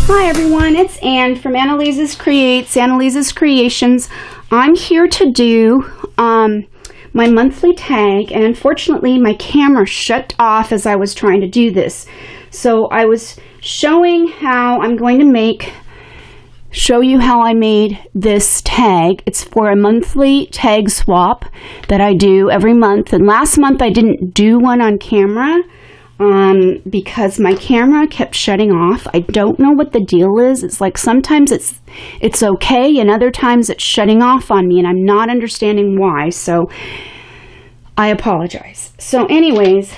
Hi everyone, it's Ann from Anneliese's Creations. I'm here to do my monthly tag, and unfortunately my camera shut off as I was trying to do this. So I was showing how I'm going to show you how I made this tag. It's for a monthly tag swap that I do every month, and last month I didn't do one on camera because my camera kept shutting off. I don't know what the deal is. It's like sometimes it's okay and other times it's shutting off on me, and I'm not understanding why, so I apologize. So anyways,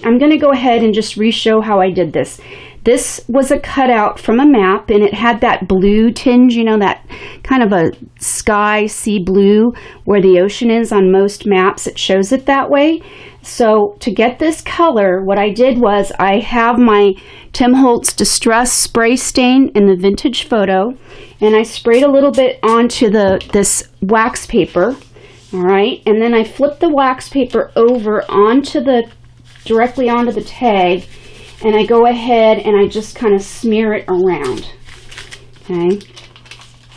I'm going to go ahead and just re-show how I did this. This was a cutout from a map, and it had that blue tinge, you know, that kind of a sky sea blue where the ocean is on most maps. It shows it that way. So to get this color, what I did was I have my Tim Holtz Distress Spray Stain in the Vintage Photo, and I sprayed a little bit onto this wax paper, all right? And then I flipped the wax paper over directly onto the tag, and I go ahead and I just kind of smear it around, okay?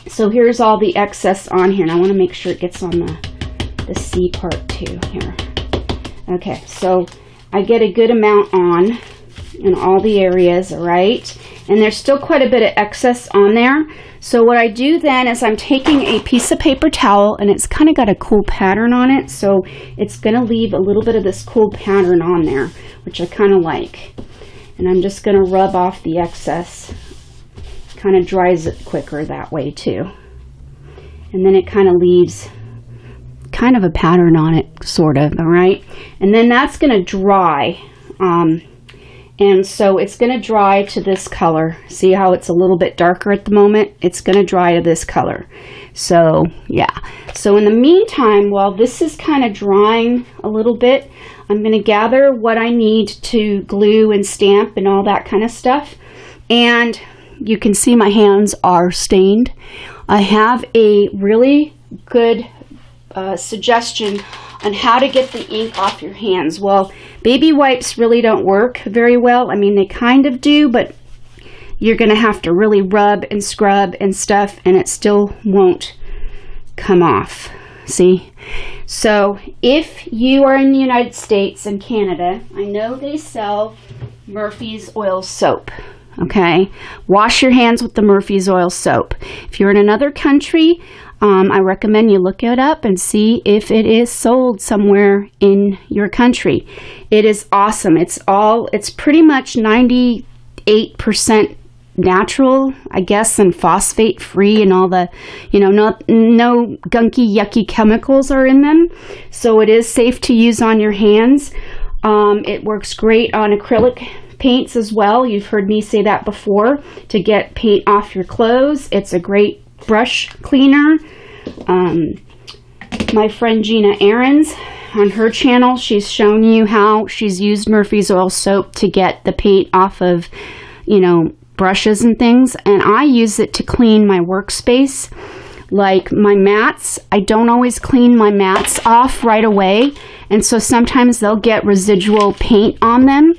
So here's all the excess on here, and I want to make sure it gets on the C part too here. Okay, so I get a good amount on in all the areas, all right? And there's still quite a bit of excess on there. So what I do then is I'm taking a piece of paper towel, and it's kind of got a cool pattern on it, so it's going to leave a little bit of this cool pattern on there, which I kind of like. And I'm just going to rub off the excess. Kind of dries it quicker that way too. And then it kind of leaves kind of a pattern on it, sort of, all right? And then that's going to dry. And so it's going to dry to this color. See how it's a little bit darker at the moment? It's going to dry to this color. So, yeah. So in the meantime, while this is kind of drying a little bit, I'm going to gather what I need to glue and stamp and all that kind of stuff. And you can see my hands are stained. I have a really good suggestion on how to get the ink off your hands. Well, baby wipes really don't work very well. I mean, they kind of do, but you're going to have to really rub and scrub and stuff, and it still won't come off. See? So if you are in the United States and Canada, I know they sell Murphy's oil soap. Okay? Wash your hands with the Murphy's oil soap. If you're in another country, I recommend you look it up and see if it is sold somewhere in your country. It is awesome. It's pretty much 98% natural, I guess, and phosphate free, and all the, you know, no gunky, yucky chemicals are in them. So it is safe to use on your hands. It works great on acrylic paints as well. You've heard me say that before, to get paint off your clothes. It's a great brush cleaner. My friend Gina Ahrens, on her channel, she's shown you how she's used Murphy's oil soap to get the paint off of, you know, brushes and things, and I use it to clean my workspace. Like my mats, I don't always clean my mats off right away, and so sometimes they'll get residual paint on them,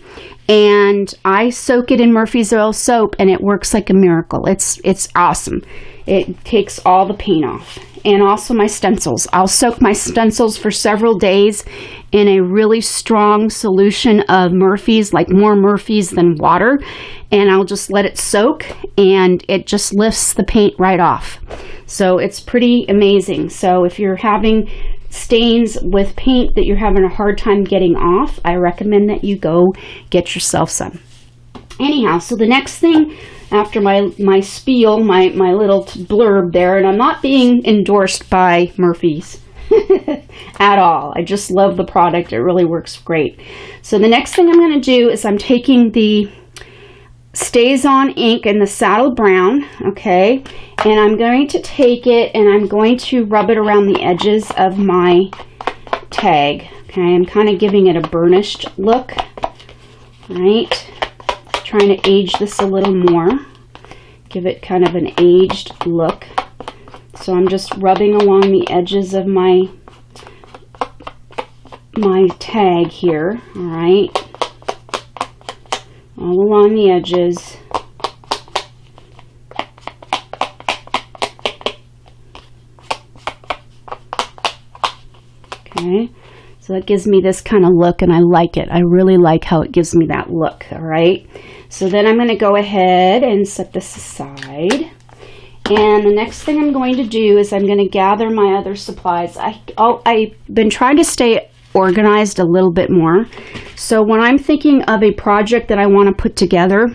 and I soak it in Murphy's oil soap, and it works like a miracle. It's awesome. It takes all the paint off. And also my stencils. I'll soak my stencils for several days in a really strong solution of Murphy's, like more Murphy's than water, and I'll just let it soak, and it just lifts the paint right off. So it's pretty amazing. So if you're having stains with paint that you're having a hard time getting off, I recommend that you go get yourself some. Anyhow, so the next thing after my spiel, my little blurb there, and I'm not being endorsed by Murphy's at all. I just love the product. It really works great. So the next thing I'm going to do is I'm taking the Stays On ink in the Saddle Brown, okay, and I'm going to take it and I'm going to rub it around the edges of my tag. Okay, I'm kind of giving it a burnished look, right? Trying to age this a little more, give it kind of an aged look. So I'm just rubbing along the edges of my tag here, all right, all along the edges, Okay, so that gives me this kind of look, and I like it. I really like how it gives me that look. All right, so then I'm going to go ahead and set this aside. And the next thing I'm going to do is I'm going to gather my other supplies. I've been trying to stay organized a little bit more. So when I'm thinking of a project that I want to put together,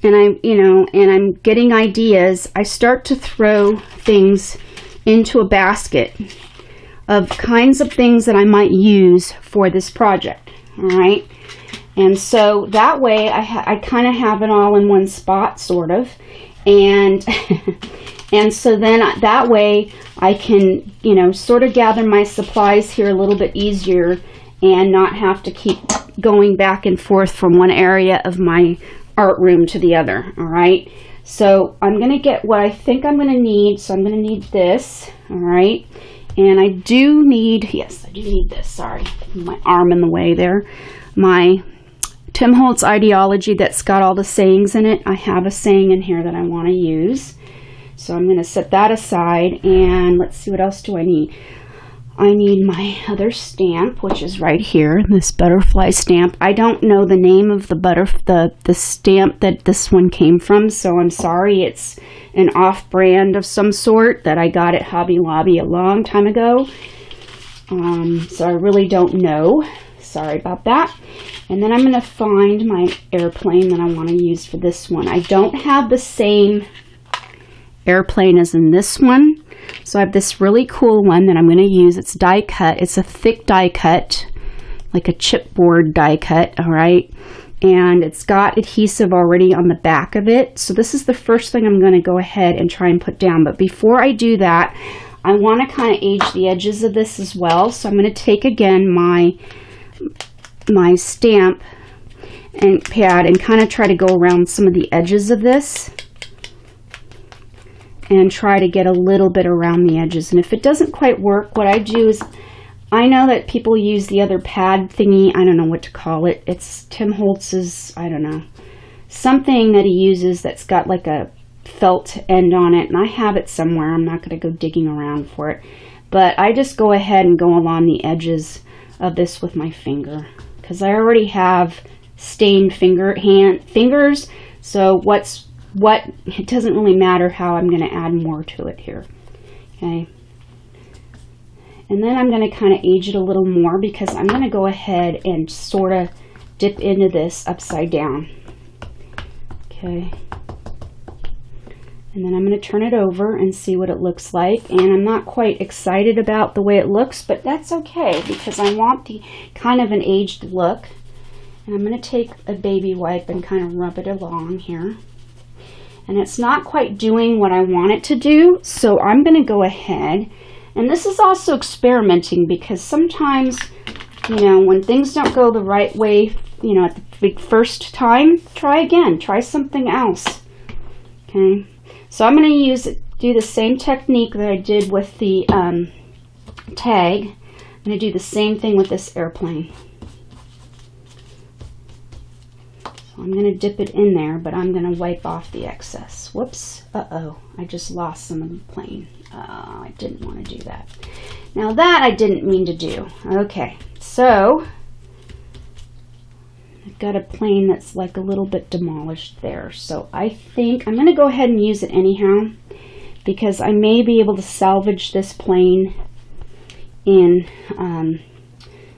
and I'm getting ideas, I start to throw things into a basket of kinds of things that I might use for this project. All right. And so that way I kind of have it all in one spot, sort of. And so then that way I can, sort of gather my supplies here a little bit easier and not have to keep going back and forth from one area of my art room to the other. All right. So I'm going to get what I think I'm going to need. So I'm going to need this. All right. And I do need this. Sorry, my arm in the way there. My Tim Holtz ideology that's got all the sayings in it. I have a saying in here that I want to use. So I'm going to set that aside, and let's see, what else do I need? I need my other stamp, which is right here, this butterfly stamp. I don't know the name of the stamp that this one came from, so I'm sorry. It's an off-brand of some sort that I got at Hobby Lobby a long time ago. So I really don't know. Sorry about that. And then I'm going to find my airplane that I want to use for this one. I don't have the same airplane as in this one. So I have this really cool one that I'm going to use. It's die cut. It's a thick die cut, like a chipboard die cut, all right? And it's got adhesive already on the back of it. So this is the first thing I'm going to go ahead and try and put down. But before I do that, I want to kind of age the edges of this as well. So I'm going to take again my stamp and pad and kind of try to go around some of the edges of this and try to get a little bit around the edges. And if it doesn't quite work, what I do is, I know that people use the other pad thingy. I don't know what to call it. It's Tim Holtz's, I don't know, something that he uses that's got like a felt end on it, and I have it somewhere. I'm not going to go digging around for it, but I just go ahead and go along the edges of this with my finger, because I already have stained fingers, so it doesn't really matter how I'm going to add more to it here. Okay, and then I'm going to kind of age it a little more, because I'm going to go ahead and sort of dip into this upside down. Okay, and then I'm going to turn it over and see what it looks like. And I'm not quite excited about the way it looks, but that's okay, because I want the kind of an aged look. And I'm going to take a baby wipe and kind of rub it along here. And it's not quite doing what I want it to do, so I'm going to go ahead. And this is also experimenting, because sometimes, when things don't go the right way, at the first time, try again. Try something else. Okay. So I'm going to do the same technique that I did with the tag. I'm going to do the same thing with this airplane. So I'm going to dip it in there, but I'm going to wipe off the excess. Whoops. Uh-oh. I just lost some of the plane. I didn't want to do that. Now that I didn't mean to do. Okay. So I've got a plane that's like a little bit demolished there. So I think I'm going to go ahead and use it anyhow, because I may be able to salvage this plane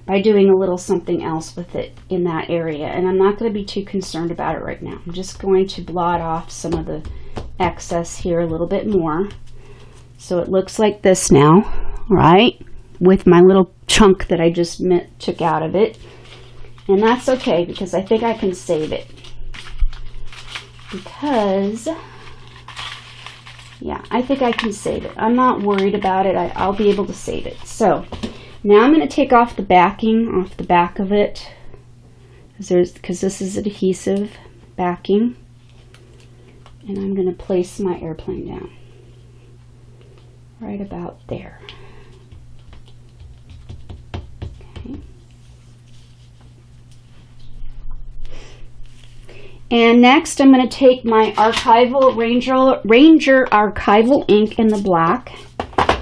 by doing a little something else with it in that area. And I'm not going to be too concerned about it right now. I'm just going to blot off some of the excess here a little bit more. So it looks like this now, right? With my little chunk that I just took out of it. And that's okay, because I think I can save it. I think I can save it. I'm not worried about it. I'll be able to save it. So now I'm going to take off the backing off the back of it, because this is adhesive backing. And I'm going to place my airplane down right about there. Okay. And next I'm going to take my archival Ranger archival ink in the black,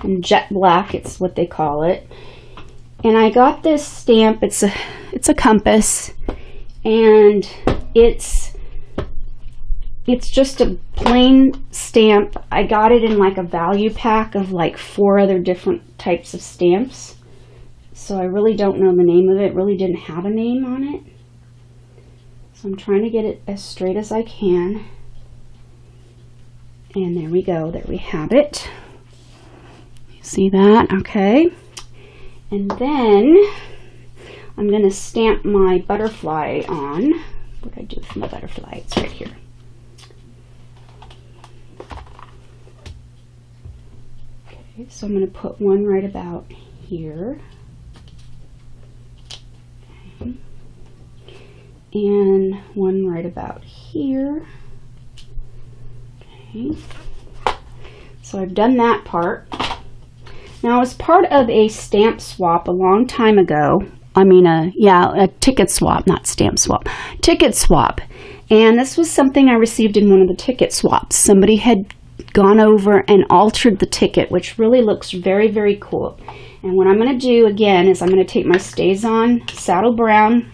and jet black, it's what they call it. And I got this stamp. It's a compass, and it's just a plain stamp. I got it in like a value pack of like 4 other different types of stamps. So I really don't know the name of it. It really didn't have a name on it. So I'm trying to get it as straight as I can. And there we go. There we have it. You see that? Okay. And then I'm going to stamp my butterfly on. What did I do with my butterfly? It's right here. Okay, so I'm going to put one right about here. Okay. And one right about here. Okay. So I've done that part. Now, as part of a stamp swap a long time ago, a ticket swap, not stamp swap, ticket swap. And this was something I received in one of the ticket swaps. Somebody had gone over and altered the ticket, which really looks very, very cool. And what I'm going to do again is I'm going to take my StazOn Saddle Brown,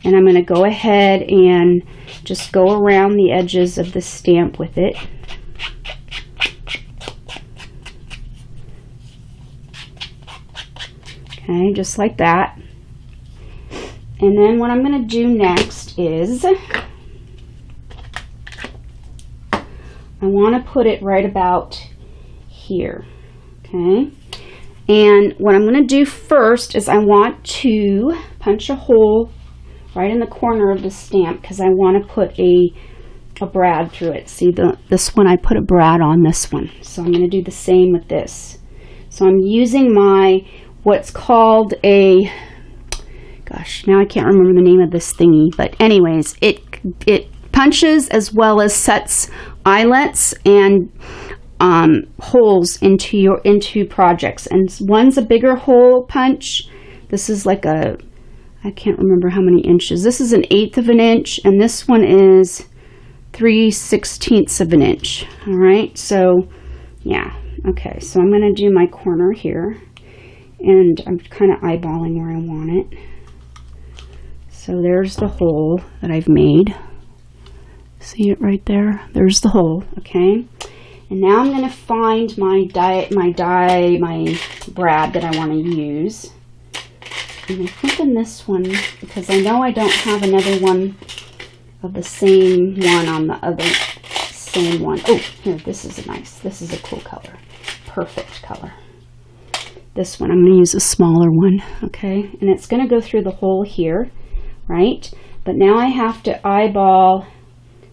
and I'm going to go ahead and just go around the edges of the stamp with it. Okay, just like that. And then what I'm going to do next is I want to put it right about here. Okay. And what I'm going to do first is I want to punch a hole right in the corner of the stamp because I want to put a brad through it. See, this one I put a brad on this one. So I'm going to do the same with this. So I'm using my what's called a, gosh, now I can't remember the name of this thingy, but anyways, it punches as well as sets eyelets and holes into projects. And one's a bigger hole punch. This is like I can't remember how many inches. This is 1/8 of an inch, and this one is 3/16 of an inch. All right, so yeah, okay. So I'm going to do my corner here. And I'm kind of eyeballing where I want it. So there's the hole that I've made. See it right there? There's the hole, okay? And now I'm going to find my brad that I want to use. And I'm thinking this one, because I know I don't have another one of the same one on the other same one. Oh, here, this is a cool color. Perfect color. This one, I'm going to use a smaller one, okay? And it's going to go through the hole here, right? But now I have to eyeball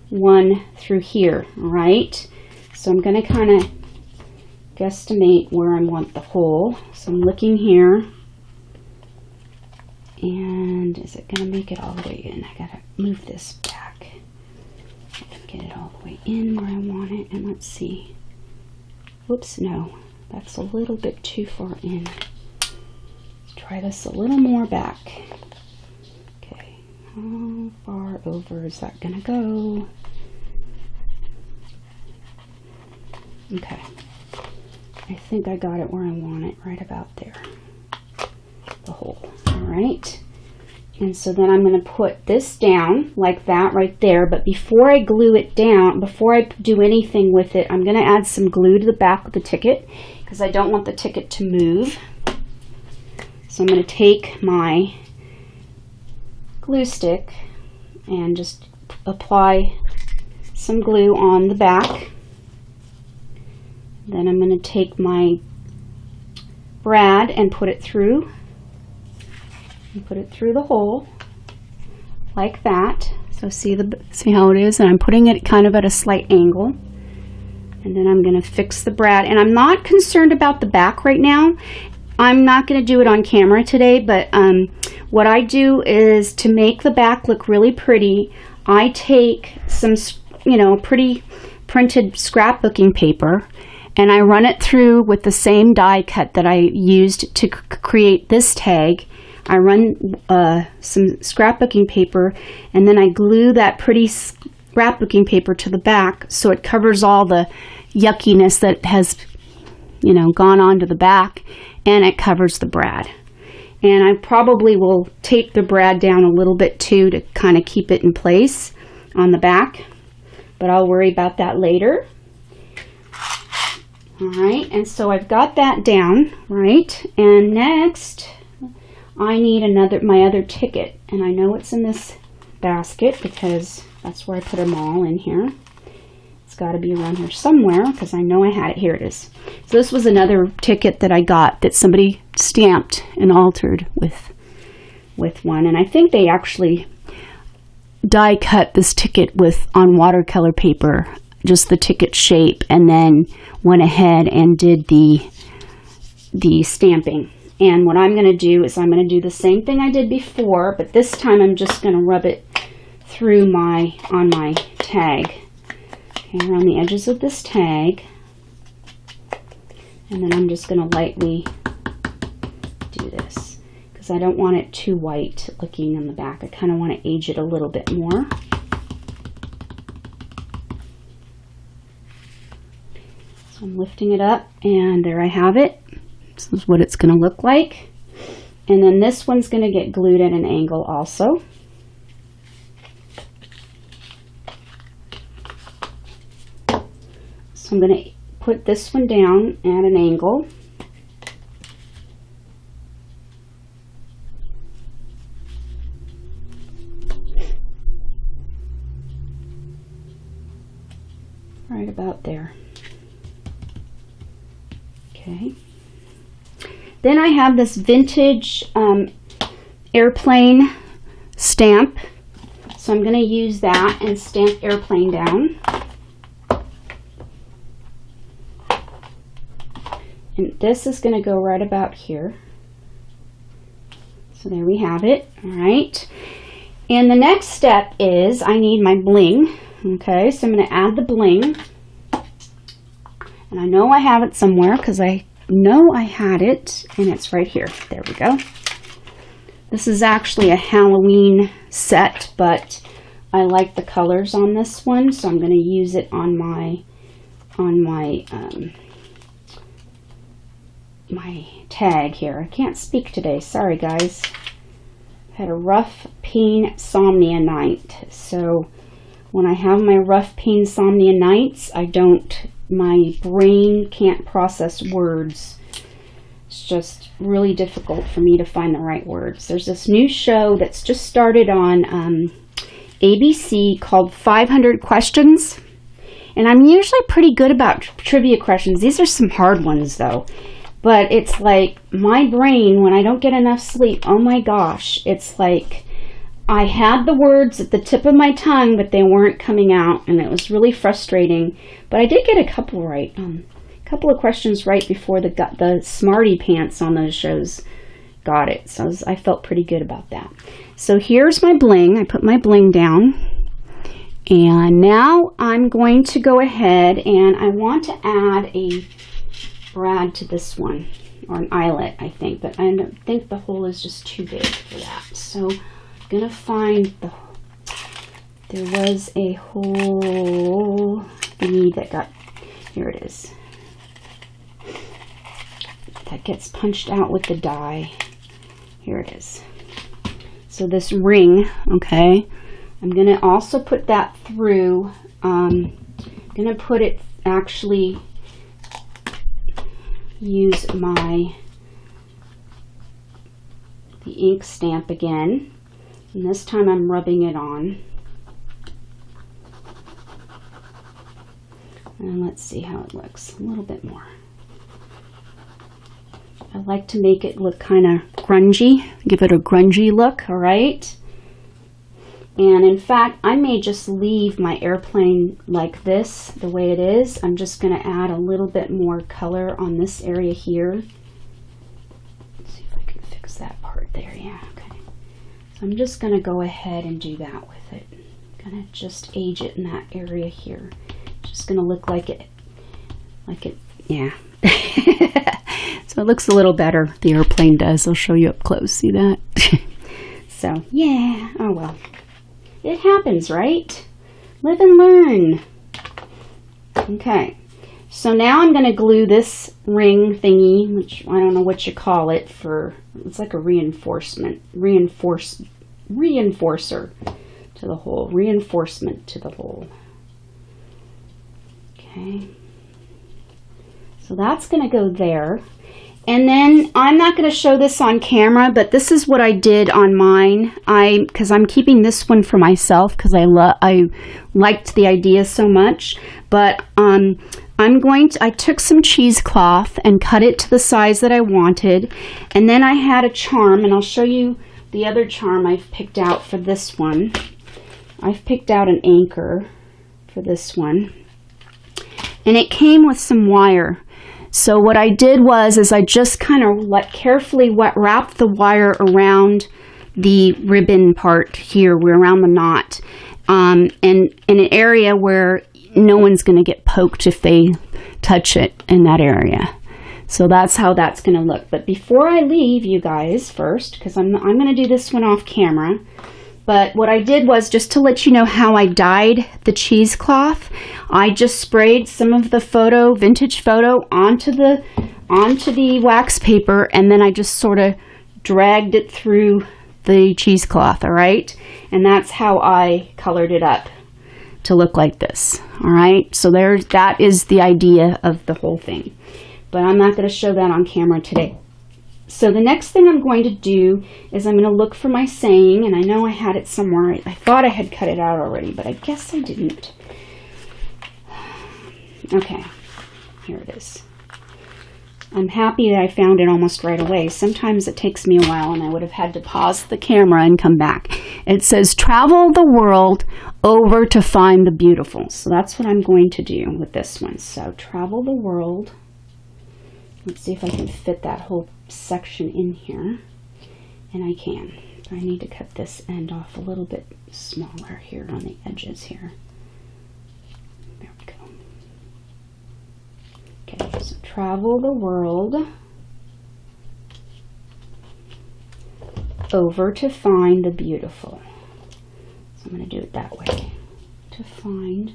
one through here, right? So I'm going to kind of guesstimate where I want the hole. So I'm looking here. And is it going to make it all the way in? I got to move this back. Get it all the way in where I want it. And let's see. Whoops, no. That's a little bit too far in. Let's try this a little more back. Okay, how far over is that gonna go? Okay, I think I got it where I want it, right about there. The hole, all right. And so then I'm going to put this down like that right there. But before I glue it down, before I do anything with it, I'm going to add some glue to the back of the ticket because I don't want the ticket to move. So I'm going to take my glue stick and just apply some glue on the back. Then I'm going to take my brad and put it through. And put it through the hole like that. So see how it is, and I'm putting it kind of at a slight angle. And then I'm going to fix the brad, and I'm not concerned about the back right now. I'm not going to do it on camera today, but what I do is to make the back look really pretty, I take some, pretty printed scrapbooking paper, and I run it through with the same die cut that I used to create this tag. I run some scrapbooking paper, and then I glue that pretty scrapbooking paper to the back so it covers all the yuckiness that has, gone onto the back, and it covers the brad. And I probably will tape the brad down a little bit too to kind of keep it in place on the back. But I'll worry about that later. Alright, and so I've got that down, right? And next, I need my other ticket. And I know it's in this basket because that's where I put them all in here. It's got to be around here somewhere because I know I had it. Here it is. So this was another ticket that I got that somebody stamped and altered with one. And I think they actually die cut this ticket on watercolor paper, just the ticket shape, and then went ahead and did the stamping. And what I'm going to do is I'm going to do the same thing I did before, but this time I'm just going to rub it through on my tag. Okay, around the edges of this tag. And then I'm just going to lightly do this because I don't want it too white looking in the back. I kind of want to age it a little bit more. So I'm lifting it up, and there I have it. This is what it's going to look like. And then this one's going to get glued at an angle also. So I'm going to put this one down at an angle. Right about there. Okay. Then I have this vintage airplane stamp. So I'm going to use that and stamp airplane down. And this is going to go right about here. So there we have it. All right. And the next step is I need my bling. Okay, so I'm going to add the bling. And I know I have it somewhere because I know I had it, and it's right here. There we go. This is actually a Halloween set, but I like the colors on this one, so I'm going to use it on my tag here. I can't speak today. Sorry, guys. I had a rough pain insomnia night, so when I have my rough pain insomnia nights, my brain can't process words. It's just really difficult for me to find the right words. There's this new show that's just started on ABC called 500 Questions. And I'm usually pretty good about trivia questions. These are some hard ones though. But it's like my brain, when I don't get enough sleep, oh my gosh, it's like I had the words at the tip of my tongue, but they weren't coming out, and it was really frustrating. But I did get a couple right. A couple of questions right before the smarty pants on those shows got it. So I felt pretty good about that. So here's my bling. I put my bling down. And now I'm going to go ahead and I want to add a brad to this one, or an eyelet, I think. But I think the hole is just too big for that. So I'm going to find there was a hole thingy that got, here it is. That gets punched out with the die. Here it is. So this ring, okay, I'm going to also put that through. I'm going to put it, actually use the ink stamp again. And this time I'm rubbing it on. And let's see how it looks. A little bit more. I like to make it look kind of grungy. Give it a grungy look, all right? And in fact, I may just leave my airplane like this, the way it is. I'm just going to add a little bit more color on this area here. Let's see if I can fix that part there. Yeah, okay. So I'm just going to go ahead and do that with it. I'm going to just age it in that area here. Just going to look like it, yeah. So it looks a little better, the airplane does. I'll show you up close, see that? So, yeah, oh well. It happens, right? Live and learn. Okay, So now I'm going to glue this ring thingy, which I don't know what you call it, it's like a reinforcer to the hole, reinforcement to the hole. Okay. So that's going to go there. And then I'm not going to show this on camera, but this is what I did on mine. Because I'm keeping this one for myself because I liked the idea so much. But I took some cheesecloth and cut it to the size that I wanted. And then I had a charm, and I'll show you the other charm I've picked out for this one. I've picked out an anchor for this one. And it came with some wire. So what I did is I just kind of carefully wrapped the wire around the ribbon part here, around the knot, and in an area where no one's going to get poked if they touch it in that area. So that's how that's going to look. But before I leave you guys first, because I'm going to do this one off camera, but what I did was, just to let you know how I dyed the cheesecloth, I just sprayed some of the vintage photo onto the wax paper, and then I just sort of dragged it through the cheesecloth, all right? And that's how I colored it up to look like this, all right? So that is the idea of the whole thing. But I'm not going to show that on camera today. So the next thing I'm going to do is I'm going to look for my saying, and I know I had it somewhere. I thought I had cut it out already, but I guess I didn't. Okay, here it is. I'm happy that I found it almost right away. Sometimes it takes me a while, and I would have had to pause the camera and come back. It says, travel the world over to find the beautiful. So that's what I'm going to do with this one. So travel the world. Let's see if I can fit that whole section in here. And I can. I need to cut this end off a little bit smaller here on the edges here. There we go. Okay, so travel the world over to find the beautiful. So I'm going to do it that way. To find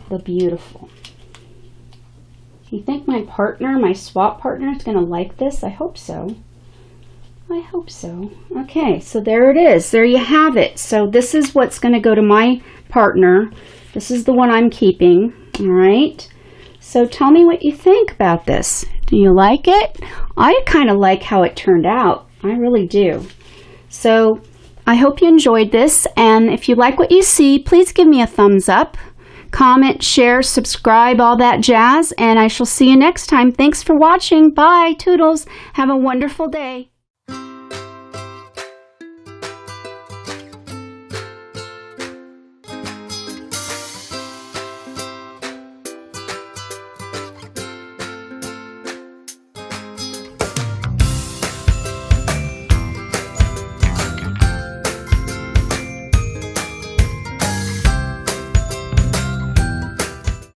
the beautiful. You think my swap partner is going to like this? I hope so. I hope so. Okay, so there it is. There you have it. So this is what's going to go to my partner. This is the one I'm keeping. All right. So tell me what you think about this. Do you like it? I kind of like how it turned out. I really do. So I hope you enjoyed this. And if you like what you see, please give me a thumbs up. Comment, share, subscribe, all that jazz, and I shall see you next time. Thanks for watching. Bye, Toodles. Have a wonderful day.